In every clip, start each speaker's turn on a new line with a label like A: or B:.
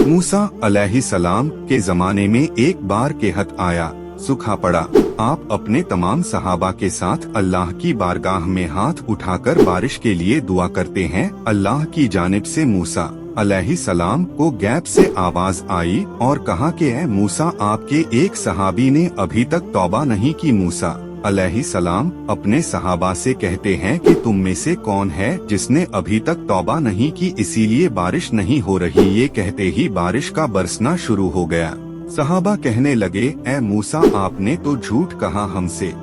A: मूसा अलैहिस्सलाम के जमाने में एक बार कहत आया, सूखा पड़ा। आप अपने तमाम सहाबा के साथ अल्लाह की बारगाह में हाथ उठाकर बारिश के लिए दुआ करते हैं। अल्लाह की जानिब से मूसा अलैहिस्सलाम को गैब से आवाज आई और कहा कि ऐ मूसा, आपके एक सहाबी ने अभी तक तौबा नहीं की। मूसा अलैहिस्सलाम अपने सहाबा से कहते हैं कि तुम में से कौन है जिसने अभी तक तौबा नहीं की, इसीलिए बारिश नहीं हो रही। ये कहते ही बारिश का बरसना शुरू हो गया। सहाबा कहने लगे, ऐ मूसा, आपने तो झूठ कहा हमसे,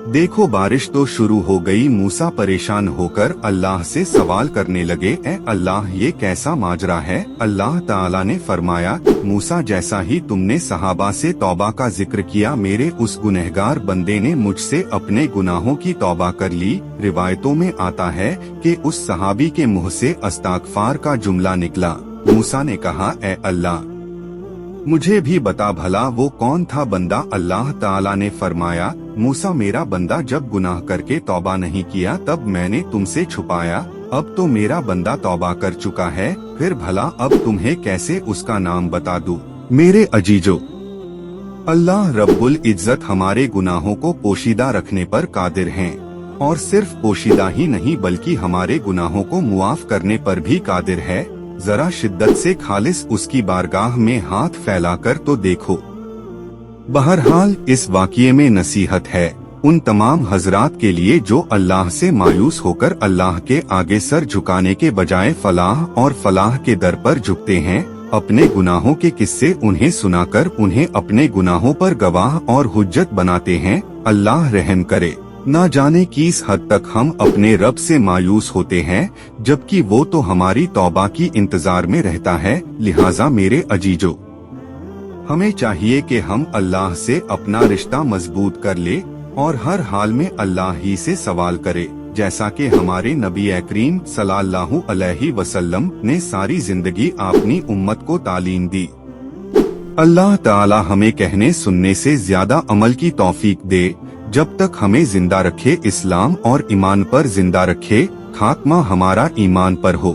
A: देखो बारिश तो शुरू हो गई। मूसा परेशान होकर अल्लाह से सवाल करने लगे, ऐ अल्लाह, ये कैसा माजरा है? अल्लाह ताला ने फरमाया, मूसा, जैसा ही तुमने सहाबा से तौबा का जिक्र किया, मेरे उस गुनहगार बंदे ने मुझसे अपने गुनाहों की तौबा कर ली। रिवायतों में आता है कि उस सहाबी के मुंह से इस्तग़फ़ार का जुमला निकला। मूसा ने कहा, ऐ अल्लाह, मुझे भी बता भला वो कौन था बंदा? अल्लाह ताला ने फरमाया, मूसा, मेरा बंदा जब गुनाह करके तौबा नहीं किया तब मैंने तुमसे छुपाया। अब तो मेरा बंदा तौबा कर चुका है, फिर भला अब तुम्हें कैसे उसका नाम बता दूं? मेरे अजीजों, अल्लाह रब्बुल इज्जत हमारे गुनाहों को पोशीदा रखने पर कादिर हैं, और सिर्फ पोशीदा ही नहीं बल्कि हमारे गुनाहों को मुआफ करने पर भी कादिर है। जरा शिद्दत से खालिस उसकी बारगाह में हाथ फैलाकर तो देखो। बहरहाल इस वाक़ये में नसीहत है उन तमाम हजरात के लिए जो अल्लाह से मायूस होकर अल्लाह के आगे सर झुकाने के बजाय फलाह और फलाह के दर पर झुकते हैं। अपने गुनाहों के किस्से उन्हें सुनाकर उन्हें अपने गुनाहों पर गवाह और हुज्जत बनाते हैं। अल्लाह रहम करे। ना जाने किस हद तक हम अपने रब से मायूस होते हैं, जबकि वो तो हमारी तौबा की इंतजार में रहता है। लिहाजा मेरे अजीजों, हमें चाहिए कि हम अल्लाह से अपना रिश्ता मजबूत कर ले और हर हाल में अल्लाह ही से सवाल करे, जैसा कि हमारे नबी करीम सल्लल्लाहु अलैहि वसल्लम ने सारी जिंदगी अपनी उम्मत को तालीम दी। अल्लाह ताला हमें कहने सुनने से ज्यादा अमल की तौफीक दे। जब तक हमें जिंदा रखे, इस्लाम और ईमान पर जिंदा रखे। खात्मा हमारा ईमान पर हो।